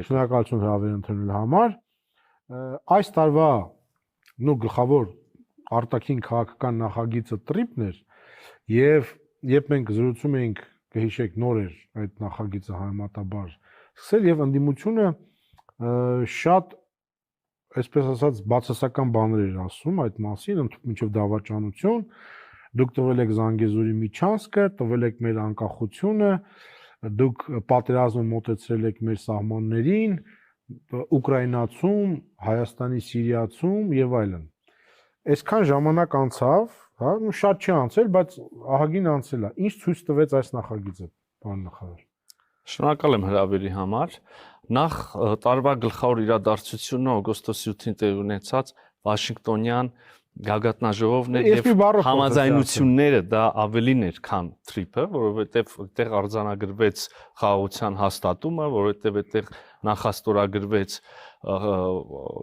Շնորհակալություն հրավեր ընդունելու համար։ Այս տարվա գլխավոր արտաքին քաղաքական նախագիծը տրիպն էր եւ երբ մենք զրուցում էինք, կհիշեք, նոր էր այդ նախագիծը համեմատաբար սկսել եւ ընդդիմությունը շատ, այսպես ասած, բացասական բաներ էր ասում այդ մասին, մինչեւ դավաճանություն, դուք տվել եք Զանգեզուրի միջանցքը, տվել եք մեր անկախությունը, դուք պատերազմը մոտեցրել եք մեր սահմաններին, Ուկրաինացում, Հայաստանի Սիրիացում եւ այլն։ Այսքան ժամանակ անցավ, հա, շատ չի անցել, բայց ահագին անցել է։ Ինչ ցույց տվեց այս նախագիծը, պարոն նախարար։ Շնորհակալ եմ հրավերի համար։ Նախ տարվա գլխավոր իրադարձությունը օգոստոսի 8-ին տեղի ունեցած Վաշինգտոնյան գագաթնաժողովն եւ համաձայնությունները դա ավելին էր, քան տրիպը, որովհետեւ այդտեղ արձանագրվեց խաղաղության հաստատումը, որովհետեւ այդտեղ նախաստորագրվեց,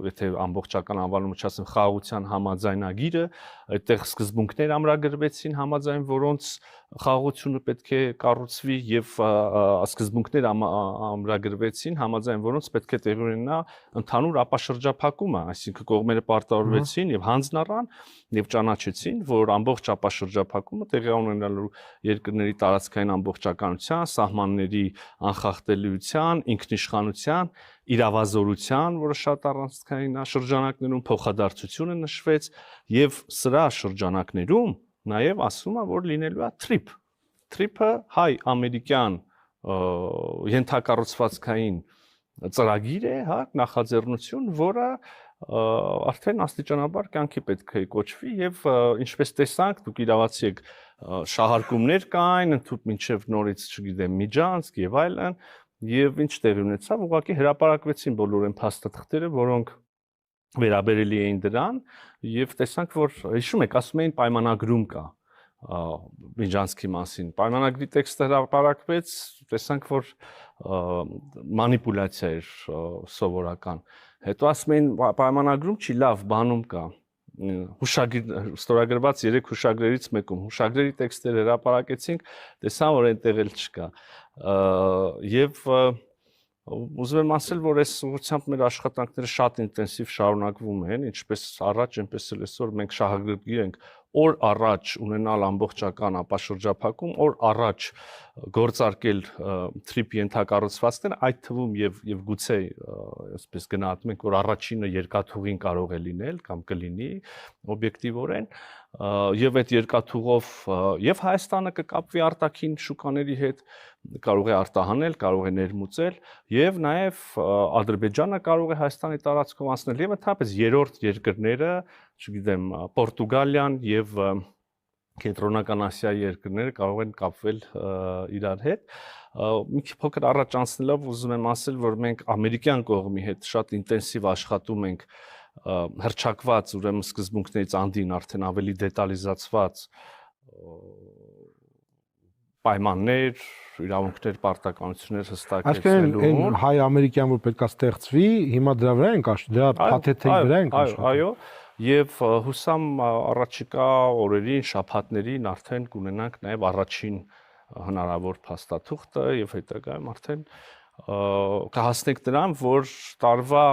եթե ամբողջական անվանումը չասեմ, խաղաղության համաձայնագիրը, այդտեղ սկզբունքներ ամրագրվեցին համաձայն որոնց խաղաղությունը պետք է կառուցվի եւ սկզբունքներ ամրագրվեցին համաձայն որոնց պետք է տեղի ունենա ընդհանուր ապաշրջափակումը, այսինքն կողմերը պարտավորվեցին եւ հանձն առան եւ ճանաչեցին, որ ամբողջ ապաշրջափակումը տեղի ունենալու երկրների տարածքային ամբողջականության, սահմանների անխախտելիության, ինքնիշխանության, իրավազորության, որը շատ առանցքային շրջանակներում փոխադարձությունը նշվեց եւ սրա շրջանակներում նաեւ ասում է, որ լինելու է տրիպ։ Տրիպը հայ-ամերիկյան ենթակառուցվածքային ծրագիր է, հա, նախաձեռնություն, որը արդեն աստիճանաբար կյանքի պետք է կոչվի եւ ինչպես տեսանք, դուք իրավացի եք, շահարկումներ կային, ընդհանուր մինչեւ նորից, չգիտեմ, միջանցք եւ այլն, եւ ինչ տեղի ունեցավ, ուղղակի հրապարակվեցին բոլոր այն փաստաթղթերը, որոնք վերաբերելի էին դրան եւ տեսանք, որ հիշում եք, ասում էին պայմանագրում կա միջանցքի մասին։ Պայմանագրի տեքստը հրապարակվեց, տեսանք, որ մանիպուլյացիա էր սովորական։ Հետո ասում էին պայմանագրում չի, լավ, բանում կա։ Հուշագիր ստորագրված 3 հուշագրերից մեկում հուշագրերի տեքստերը հրապարակեցինք, տեսան, որ այնտեղ էլ չկա։ Եվ ուզում եմ ասել, որ այս ուղղությամբ մեր աշխատանքները շատ ինտենսիվ շարունակվում են, ինչպես առաջ, այնպես էլ այսօր մենք շահագրգիռ ենք օր առաջ ունենալ ամբողջական ապաշրջափակում, օր առաջ գործարկել տրիպ ենթակառուցվածքներ, այդ թվում եւ գուցե այսպես գնահատում ենք, որ առաջինը երկաթուղին կարող է լինել կամ կլինի օբյեկտիվորեն, եւ այդ երկաթուղով եւ Հայաստանը կկապվի արտաքին շուկաների հետ, կարող է արտահանել, կարող է ներմուծել եւ նաեւ Ադրբեջանը կարող է Հայաստանի տարածքով անցնել եւ ընդհանրապես երրորդ երկրները, չգիտեմ, Պորտուգալիան եւ Կենտրոնական Ասիայի երկրները կարող են կապվել իրար հետ։ Մի փոքր առաջ անցնելով ուզում եմ ասել, որ մենք ամերիկյան կողմի հետ շատ ինտենսիվ աշխատում ենք հրճակված ուրեմն սկզբունքներից անդին արդեն ավելի դետալիզացված պայմաններ, իրավունքներ, պարտականություններ հստակեցնելու։ Այսինքն այն հայ-ամերիկյան որ պետքա ստեղծվի, հիմա դրա վրա ենք աշխատում, դրա փաթեթի վրա ենք աշխատում։ Այո, եւ հուսամ առաջիկա օրերին, շաբաթներին արդեն կունենանք նաեւ առաջին հնարավոր փաստաթուղթը եւ հետագայում արդեն կհասնենք դրան, որ տարվա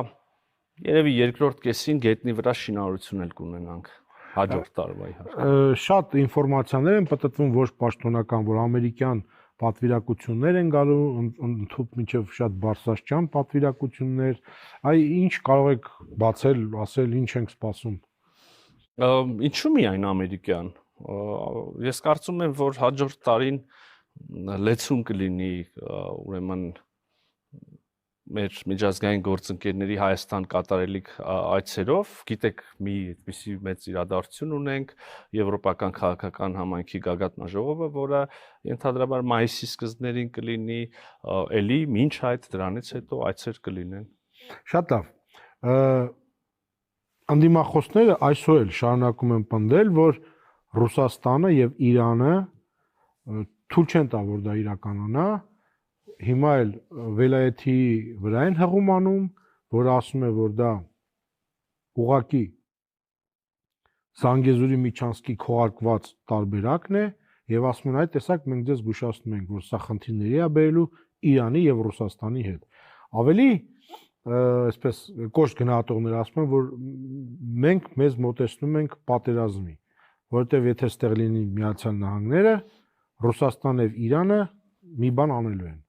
երևի երկրորդ կեսին գետնի վրա շինարարություն էլ կունենանք հաջորդ տարվա իհարկե։ Շատ ինֆորմացիաներ են պատտվում ոչ պաշտոնական, որ ամերիկյան պատվիրակություններ են գալու, ընդհանուր մինչև շատ բարձրաստիճան պատվիրակություններ, այ ինչ կարող եք բացել, ասել, ինչ ենք սպասում։ Ինչու միայն ամերիկյան։ Ես կարծում եմ, որ հաջորդ տարին լեցուն կլինի ուրեմն մեր միջազգային գործընկերների Հայաստան կատարելիք այցերով, գիտեք, մի այդպիսի մեծ իրադարձություն ունենք, Եվրոպական քաղաքական համայնքի գագաթնաժողովը, որը ենթադրաբար մայիսի սկզբներին կլինի, էլի մինչ այդ դրանից հետո այցեր կլինեն։ Շատ լավ։ Անդիմախոսները այսօր էլ շարունակում են պնդել, որ Ռուսաստանը եւ Իրանը թույլ չեն տա, որ դա իրականանա։ Հիմա էլ վելայեթի վրա են հղում անում, որ ասում է, որ դա ուղակի Զանգեզուրի միջանցքի քողարկված տարբերակն է եւ ասում են, այ տեսակ մենք ձեզ զգուշացնում ենք, որ սա խնդիրների է բերելու Իրանի եւ Ռուսաստանի հետ։ Ավելի այսպես կոշտ գնահատողներ ասում են, որ մենք մեզ մոտեցնում ենք պատերազմի, որովհետև եթե ստեղ լինի Միացյալ Նահանգները, Ռուսաստանն եւ Իրանը մի բան անելու են։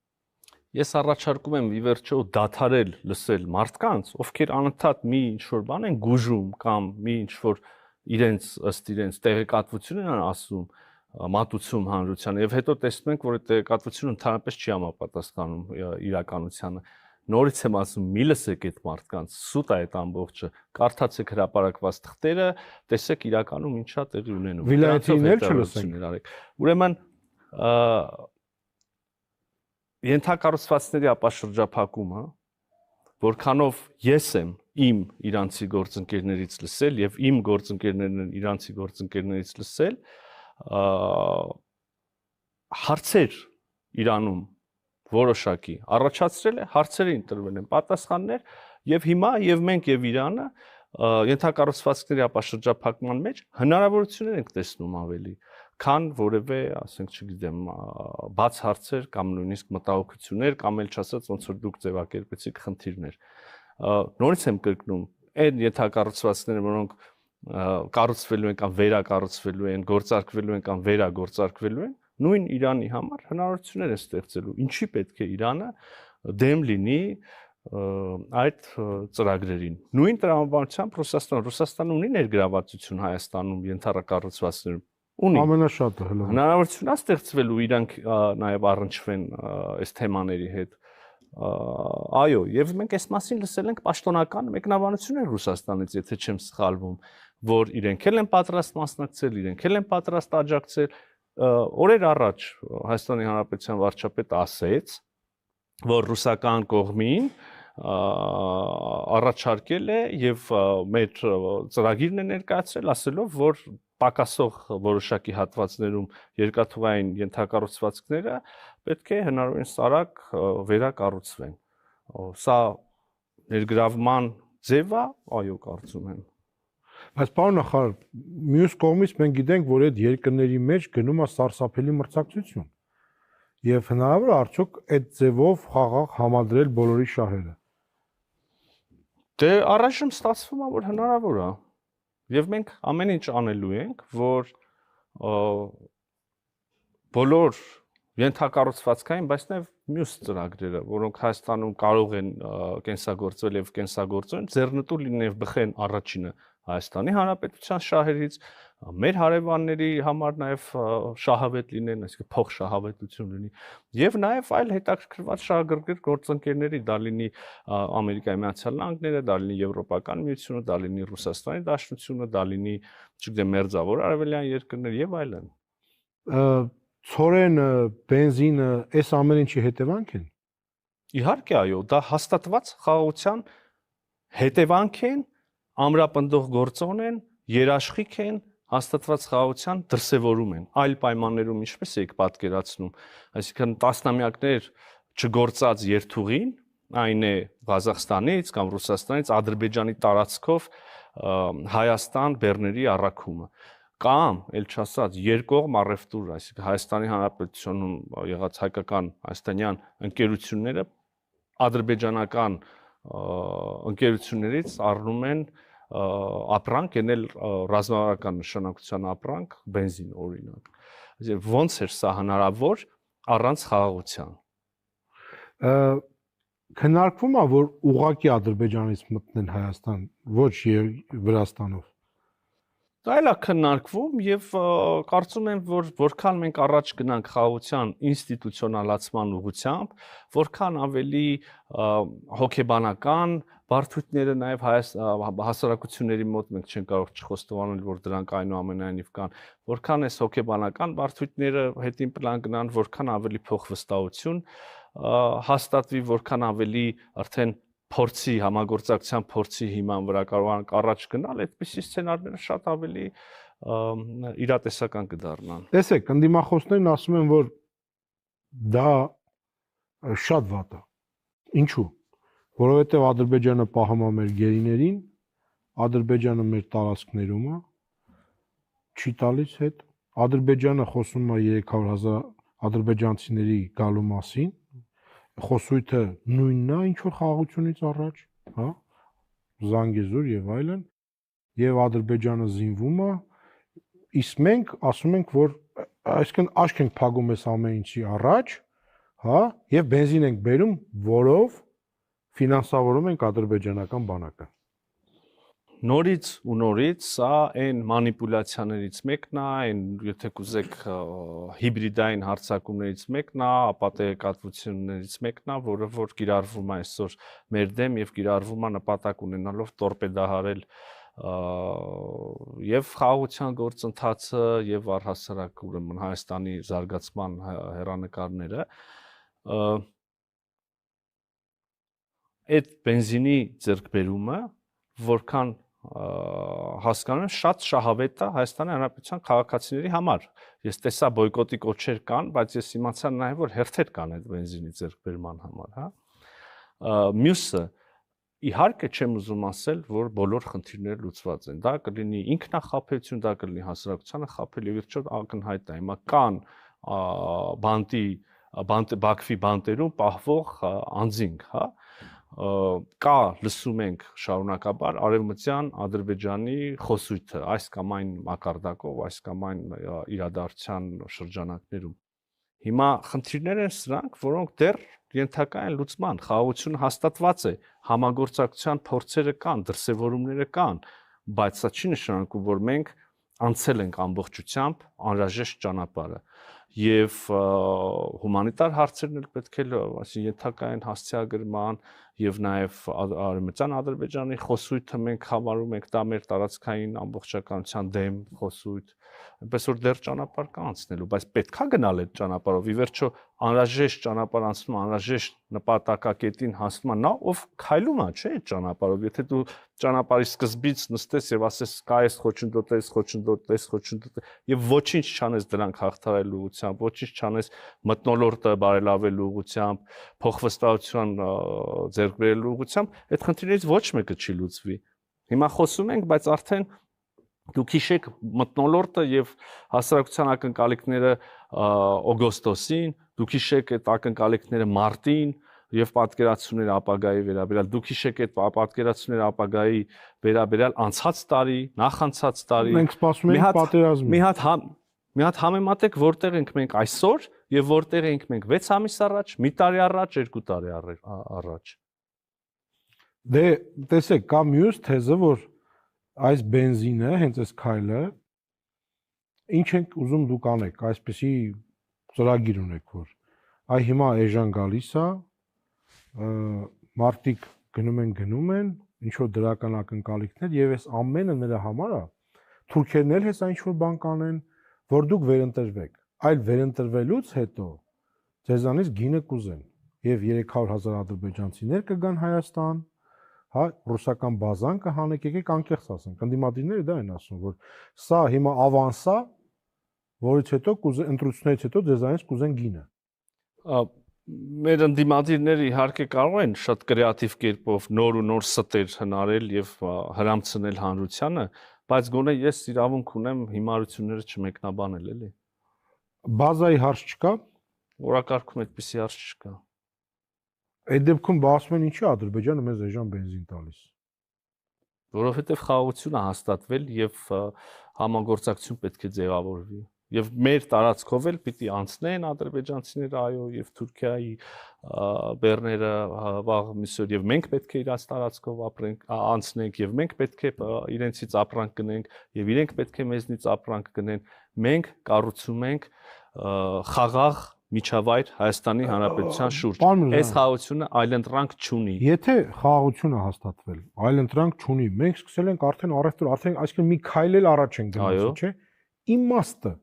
Ես առաջարկում եմ ի վերջո դադարել լսել մարդկանց, ովքեր անընդհատ մի ինչ-որ բան են գուժում կամ մի ինչ-որ իրենց ըստ իրենց տեղեկատվություն են ասում, մատուցում հանրությանը եւ հետո տեսնում ենք, որ այդ տեղեկատվությունը ընդհանրապես չի համապատասխանում իրականությանը։ Նորից եմ ասում, մի լսեք այդ մարդկանց, սուտ է այդ ամբողջը, կարդացեք հրապարակված թղթերը, տեսեք իրականում ինչա տեղի ունենում։ Վիլայեթին էլ չլսենք։ Ուրեմն ենթակառուցվածքների ապաշրջափակումը, որքանով ես եմ իմ իրանցի գործընկերներից լսել եւ իմ գործընկերներն են իրանցի գործընկերներից լսել, հարցեր Իրանում որոշակի առաջացրել է, հարցերը ընտրվել են պատասխաններ եւ հիմա եւ մենք եւ Իրանը ենթակառուցվածքների ապաշրջափակման մեջ հնարավորություններ ենք տեսնում ավելի, քան որևէ, ասենք, չգիտեմ, բաց հարցեր կամ նույնիսկ մտահոգություններ կամ էլ չասած ոնց որ դուք ձևակերպեցիք խնդիրներ։ Նորից եմ կրկնում, այն ենթակառուցվածքները, որոնք կառուցվելու են կամ վերակառուցվելու են, գործարկվելու են կամ վերագործարկվելու են, նույն Իրանի համար հնարավորություններ է ստեղծելու։ Ինչի պետք է Իրանը դեմ լինի այդ ծրագրերին։ Նույն տրամաբանությամբ Ռուսաստանը ունի ներգրավվածություն Հայաստանում ենթակառուցվածքներում։ Ունի ամենաշատը հələ հնարավորություն է ստեղծվելու իրանք նաև առնչվեն այս թեմաների հետ։ Այո, եւ մենք այս մասին լսել ենք պաշտոնական մեկնաբանություններ Ռուսաստանից, եթե չեմ սխալվում, որ իրենք էլ են պատրաստ մասնակցել, իրենք էլ են պատրաստ աջակցել։ Օրեր առաջ Հայաստանի Հանրապետության վարչապետը ասեց, որ ռուսական կողմին առաջարկել է եւ մեր ծրագիրն է ներկայացրել, ասելով, որ պակասող որոշակի հատվածներում երկաթուղային ենթակառուցվածքները պետք է հնարավորինս արագ վերակառուցվեն։ Սա ներգրավման ձև է, այո, կարծում եմ։ Բայց պարոն նախարար, մյուս կողմից մենք գիտենք, որ այդ երկրների մեջ գնում է սարսափելի մրցակցություն։ Եվ հնարավոր է արդյոք այդ ձևով խաղաղ համադրել բոլորի շահերը։ Դե առայժմ ստացվում է, որ հնարավոր է։ Եվ մենք ամեն ինչ անելու ենք, որ բոլոր ենթակառուցվածքային, բայց նաև մյուս ծրագրերը, որոնք Հայաստանում կարող են կենսագործվել եւ կենսագործեն, ձեռնտու լինեն եւ բխեն առաջինը Հայաստանի Հանրապետության շահերից, մեր հարևանների համար նաև շահավետ լինեն, այսինքն փոխշահավետություն լինի, եւ նաև այլ հետաքրքրված շահագրգիռ գործընկերների, դա լինի Ամերիկայի Միացյալ Նահանգները, դա լինի Եվրոպական միությունը, դա լինի Ռուսաստանի Դաշնությունը, դա լինի, չգիտեմ, Մերձավոր Արևելյան երկրներ եւ այլն։ Ցորենը, բենզինը, այս ամեն ինչի հետևանք են։ Իհարկե, այո, դա հաստատված խաղաղության հետևանք են, ամրապնդող գործոն են, երաշխիք են, հաստատված խաղաղության դրսևորում են։ Այլ պայմաններում ինչպես եք պատկերացնում, այսինքն տասնամյակներ չգործած երթուղին, այն է Ղազախստանից կամ Ռուսաստանից Ադրբեջանի տարածքով Հայաստան բեռների առաքումը։ Կամ, ել չասած, երկկողմ առևտուր, այսինքն Հայաստանի Հանրապետությունում եղած հայկական հայաստանյան ընկերությունները ադրբեջանական ընկերություններից առնում են ապրանք, ենել ռազմավարական նշանակության ապրանք, բենզին օրինակ։ Այսինքն ո՞նց էր սա հնարավոր առանց խաղաղության։ Քննարկվում է, որ ուղղակի Ադրբեջանից մտնեն Հայաստան, ոչ Վրաստանով։ Դա էլ է քննարկվում եւ կարծում եմ, որ որքան մենք առաջ գնանք խաղաղության ինստիտուցիոնալացման ուղղությամբ, որքան ավելի հոգեբանական բարդությունները նաեւ հասարակությունների մոտ մենք չենք կարող չխոստովանել, որ դրանք այնուամենայնիվ կան, որքան այս հոգեբանական բարդությունները հետին պլան գնան, որքան ավելի փոխվստահություն հաստատվի, որքան ավելի արդեն փորձի համագործակցության փորձի հիման վրա կարող առաջ գնալ, այդպիսի սցենարները շատ ավելի իրատեսական կդառնան։ Տեսեք, ընդդիմախոսներն ասում են, որ դա շատ վատ է։ Ինչու՞։ Որովհետև Ադրբեջանը պահում է մեր գերիներին, Ադրբեջանը մեր տարածքներում է, չի տալիս հետ։ Ադրբեջանը խոսում է 300,000 ադրբեջանցիների գալու մասին, խոսույթը նույնն է ինչ որ խաղաղությունից առաջ, հա, Զանգեզուր եւ այլն, եւ Ադրբեջանը զինվում է, իսկ մենք ասում ենք, որ այսինքն աշկ ենք փակում այս ամեն ինչի առաջ, հա, եւ բենզին ենք բերում, որով ֆինանսավորում ենք ադրբեջանական բանակը։ Նորից ու նորից սա այն մանիպուլյացիաներից մեկն է, այն եթե կուզեք հիբրիդային հարձակումներից մեկն է, ապատեգատվություններից մեկն է, որը որ կիրառվում է այսօր մեր դեմ եւ կիրառվում է նպատակ ունենալով տորպեդահարել եւ խաղաղության գործընթացը եւ առհասարակ ուրեմն Հայաստանի զարգացման հերանեկարները այդ բենզինի ձեռքբերումը որքան հասկանում եմ շատ շահավետ է Հայաստանի Հանրապետության քաղաքացիների համար։ Ես տեսա բոյկոտի կոչեր կան, բայց ես իմացա նաև որ հերթեր կան այդ բենզինի ձեռքբերման համար, հա։ Մյուսը իհարկե չեմ ուզում ասել, որ բոլոր խնդիրները լուծված են։ Դա կլինի ինքնախաբեություն, դա կլինի հասարակությանը խաբել եւ վերջով ակնհայտ է։ Հիմա կան Բաքվի բանտերում պահվող անձինք, հա, կա լսում ենք շարունակաբար արևմտյան Ադրբեջանի խոսույթը այս կամ այն մակարդակով, այս կամ այն իրադարձության շրջանակներում։ Հիմա խնդիրները են սրանք, որոնք դեռ ենթակա են լուծման, խաղաղությունը հաստատված է, համագործակցության փորձերը կան, դրսևորումները կան, բայց սա չի նշանակում, որ մենք անցել ենք ամբողջությամբ անհրաժեշտ ճանապարհը եւ հումանիտար հարցերն էլ պետք է այսինքն ենթակա են հասցեագրման եւ նաեւ արևմտյան Ադրբեջանի խոսույթը մենք համարում ենք դա մեր տարածքային ամբողջականության դեմ խոսույթ, այնպես որ դեռ ճանապարհ կա անցնելու, բայց պետքա գնալ այդ ճանապարհով, ի վերջո անհրաժեշտ ճանապարհ անցնում, անհրաժեշտ նպատակակետին հասնում է նա, ով քայլում է, չէ՞, այդ ճանապարհով, եթե դու ճանապարհի սկզբից նստես եւ ասես կա այս խոչընդոտ եւ ոչինչ չանես դրանք հաղթահարելու ուղղությամբ, ոչինչ չանես մթնոլորտը բարելավելու ուղղությամբ, փոխվստահության ձեռք բերելու ուղղությամբ, այդ խնդիրներից ոչ մեկը չի լուծվի։ Հիմա խոսում ենք, բայց արդեն դուք հիշեք մթնոլորտը եւ հասարակության ակնկալիքները օգոստոսին, դուք հիշեք այդ ակնկալիքները մարտին եւ պատկերացումները ապագայի վերաբերյալ, դուք հիշեք այդ պատկերացումները ապագայի վերաբերյալ անցած տարի, նախանցած տարի։ Մենք սպասում ենք պատերազմի։ Մի հատ համեմատեք որտեղ ենք մենք այսօր եւ որտեղ ենք մենք 6 ամիս առաջ, մի տարի առաջ, 2 տարի առաջ։ Դե տեսեք, կա մյուս թեզը, որ այս բենզինը, հենց այս քայլը, ինչ ենք ուզում դուք անեք, այսպեսի ծրագիր ունեք, որ այ հիմա էժան գալիս է, մարդիկ գնում են, ինչ որ դրական ակնկալիքներ եւ այս ամենը նրա համար է, թուրքերն էլ հեսա ինչ որ բան կանեն, որ դուք վերընտրվեք, այլ վերընտրվելուց հետո ձեզանից գինը կուզեն եւ 300,000 ադրբեջանցիներ կգան Հայաստան, հա, ռուսական բազան կհանեք, եկեք անկեղծ ասենք, ընդդիմադիրները դա են ասում, որ սա հիմա ավանս է, որից հետո ընտրություններից հետո ձեզանից կուզեն գինը։ Մեր ընդդիմադիրները իհարկե կարող են շատ կրեատիվ կերպով նոր ու նոր ստեր հնարել եւ հրամցնել հանրությանը, բայց գոնե ես իրավունք ունեմ հիմարությունները չմեկնաբանել, էլի։ Բազայի հարց չկա։ Օրակարգում այդպիսի հարց չկա։ Այդ դեպքում ասում են ինչի Ադրբեջանը մեզ էժան բենզին տալիս։ Որովհետեւ խաղաղություն է հաստատվել եւ համագործակցություն պետք է ձևավորվի։ Եվ մեր տարածքով էլ պիտի անցնեն ադրբեջանցիները, այո, եւ Թուրքիայի բեռները վաղ միսօր եւ մենք պետք է իրաց տարածքով ապրենք, անցնենք եւ մենք պետք է իրենցից ապրանք գնենք եւ իրենք պետք է մեզնից ապրանք գնեն։ Մենք կառուցում ենք խաղաղ միջավայր Հայաստանի Հանրապետության շուրջ։ Այս խաղաղությունը այլընտրանք չունի։ Եթե խաղաղությունը հաստատվել, այլընտրանք չունի, մենք սկսել ենք արդեն առևտուր, արդեն այսինքն մի քայլ էլ առաջ ենք գնացել, չէ՞։ Իմաստը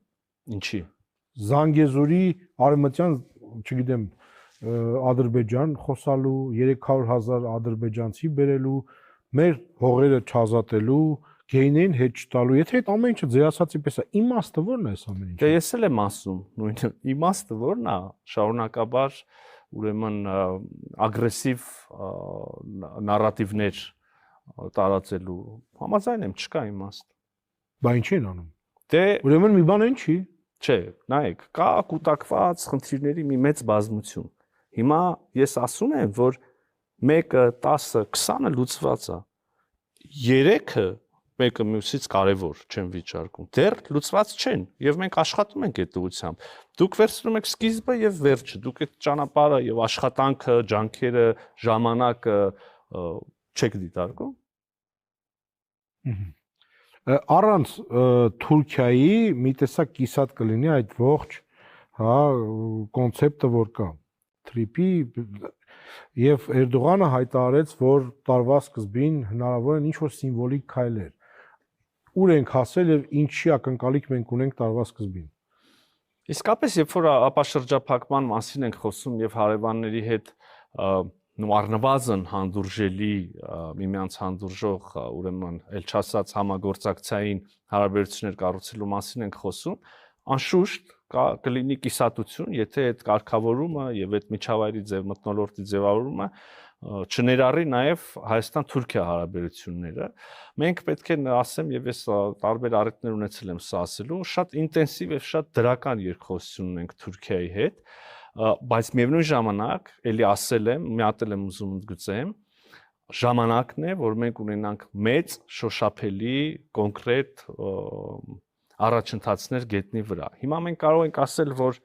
ինչի։ Զանգեզուրի արևմտյան, չգիտեմ, Ադրբեջան խոսալու, 300,000 ադրբեջանցի բերելու, մեր հողերը չազատելու, գեյներին հետ չտալու, եթե այդ ամեն ինչը ձեր ասածի պես է, իմաստը ո՞րն է այս ամեն ինչը։ Դե ես էլ եմ ասում, նույնը իմաստը ո՞րն է, շարունակաբար ուրեմն ագրեսիվ նարատիվներ տարածելու համաձայն եմ, չկա իմաստ։ Բա ինչ են անում։ Դե ուրեմն մի բան են չի։ Չէ, նայեք, կա կուտակված խնդիրների մի մեծ բազմություն։ Հիմա ես ասում եմ, որ 1-ը, 10-ը, 20-ը լուծված է։ 3-ը մեկը մյուսից կարևոր չեն վիճարկում։ Դեռ լուծված չեն, եւ մենք աշխատում ենք այդ ուղղությամբ։ Դուք վերցնում եք սկիզբը եւ վերջը, դուք այդ ճանապարհը եւ աշխատանքը, ջանքերը, ժամանակը չեք դիտարկում։ Առանց Թուրքիայի մի տեսակ կիսատ կլինի այդ ողջ, հա, կոնցեպտը, որ կա թրիպի, եւ Էրդողանը հայտարարեց, որ տարվա սկզբին հնարավոր են ինչ-որ սիմվոլիկ քայլեր։ Ուր ենք հասել եւ ինչի ակնկալիք մենք ունենք տարվա սկզբին։ Իսկապես, երբ որ ապաշրջափակման մասին ենք խոսում եւ հարևանների հետ առնվազն հանդուրժելի միմյանց հանդուրժող, ուրեմն էլ չասած համագործակցային հարաբերություններ կառուցելու մասին ենք խոսում, անշուշտ կլինի կիսատություն, եթե այդ կարգավորումը եւ այդ միջավայրի մթնոլորտի ձևավորումը չներառի նաեւ Հայաստան-Թուրքիա հարաբերությունները։ Մենք պետք է ասեմ, եւ ես տարբեր առիթներ ունեցել եմ սա ասելու, շատ ինտենսիվ եւ շատ դրական երկխոսություն ունենք Թուրքիայի հետ, բայց միևնույն ժամանակ, ելի ասել եմ, մի հատ եմ ուզում ընդգծեմ, ժամանակն է, որ մենք ունենանք մեծ, շոշափելի, կոնկրետ առաջընթացներ գետնի վրա։ Հիմա մենք կարող ենք ասել, որ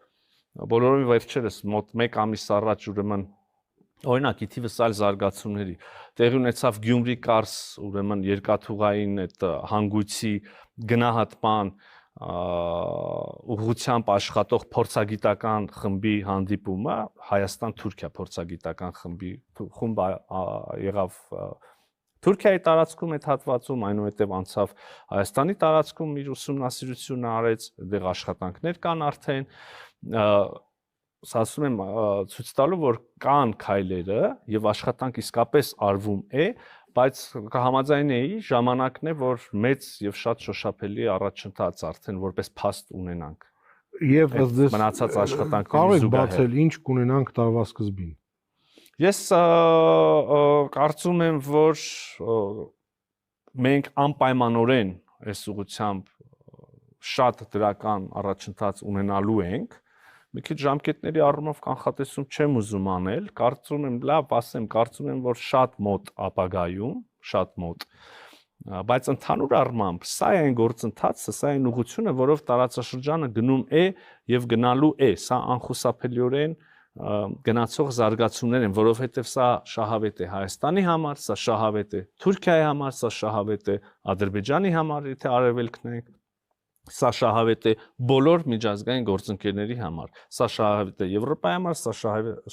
բոլորովին վերջերս մոտ 1 ամիս առաջ ուրեմն օրինակ ի թիվս այլ զարգացումների տեղի ունեցավ Գյումրի-Կարս ուրեմն երկաթուղային այդ հանգույցի գնահատման ուղղությամբ աշխատող փորձագիտական խմբի հանդիպումը Հայաստան-Թուրքիա փորձագիտական խումբ եղավ Թուրքիայի տարածքում այդ հատվածում, այնուհետև անցավ Հայաստանի տարածքում իր ուսումնասիրությունը արեց, դեղ աշխատանքներ կան արդեն, ասում եմ ցույց տալու, որ կան քայլերը եւ աշխատանք իսկապես արվում է, բայց կհամաձայնեի ժամանակն է, որ մեծ եւ շատ շոշափելի առաջընթաց արդեն որպես փաստ ունենանք։ Եվ ըստ մնացած աշխատանքների կարող եք բացել ինչ կունենանք տարվա սկզբին։ Ես կարծում եմ, որ մենք անպայմանորեն այս ուղղությամբ շատ դրական առաջընթաց ունենալու ենք։ Մի քիչ ժամկետների առումով կանխատեսում չեմ ուզում անել, կարծում եմ, լավ ասեմ, կարծում եմ, որ շատ մոտ ապագայում, շատ մոտ, բայց ընդհանուր առմամբ սա է այն գործընթացը, սա է այն ուղղությունը, որով տարածաշրջանը գնում է եւ գնալու է, սա անխուսափելիորեն գնացող զարգացումներ են, որովհետև սա շահավետ է Հայաստանի համար, սա շահավետ է Թուրքիայի համար, սա շահավետ է Ադրբեջանի համար, եթե արևելքն է, սա շահավետ է բոլոր միջազգային գործընկերների համար, սա շահավետ է Եվրոպայի համար, սա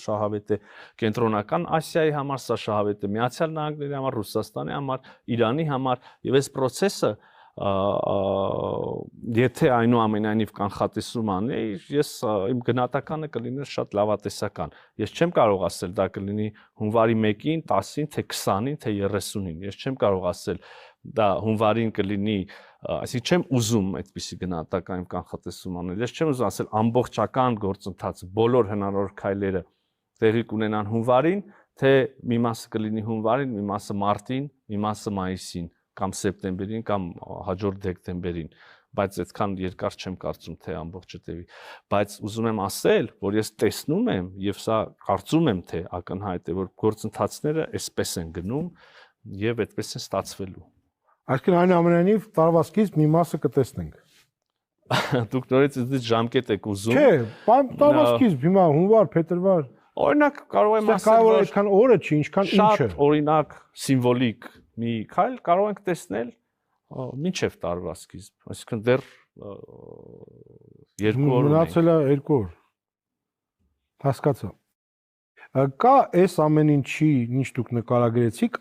շահավետ է Կենտրոնական Ասիայի համար, սա շահավետ է Միացյալ Նահանգների համար, Ռուսաստանի համար, Իրանի համար, եւ այս process-ը եթե այնուամենայնիվ կանխատեսում անեի, ես իմ գնահատականը կլիներ շատ լավատեսական։ Ես չեմ կարող ասել դա կլինի հունվարի 1-ին, 10-ին, թե 20-ին, թե 30-ին։ Ես չեմ կարող ասել դա հունվարին կլինի, այսինքն չեմ ուզում այդպիսի գնահատական կանխատեսում անել։ Ես չեմ ուզում ասել ամբողջական գործընթացը, բոլոր հնարավոր քայլերը տեղի կունենան հունվարին, թե մի մասը կլինի հունվարին, մի մասը մարտին, մի մասը մայիսին կամ սեպտեմբերին կամ հաջորդ դեկտեմբերին, բայց այդքան երկար չեմ կարծում, թե ամբողջը տևի, բայց ուզում եմ ասել, որ ես տեսնում եմ եւ սա կարծում եմ, թե ակնհայտ է, որ գործընթացները այսպես են գնում եւ այդպես են ստացվելու։ Այսինքն այնուամենայնիվ տարվա սկիզբ մի մասը կտեսնենք։ Դուք նորից ինձ ժամկետ եք ուզում։ Չէ, տարվա սկիզբ, հիմա հունվար, փետրվար։ Օրինակ կարող եմ ասել, որ այդքան օրը չի, ինչքան ինչը։ Շատ օրինակ սիմվոլիկ մի քայլ կարող ենք տեսնել մինչև տարվա սկիզբ, այսինքն դեռ 2 օր մնացել է 2 օր։ Հասկացա։ Կա այս ամեն ինչի, ինչ դուք նկարագրեցիք,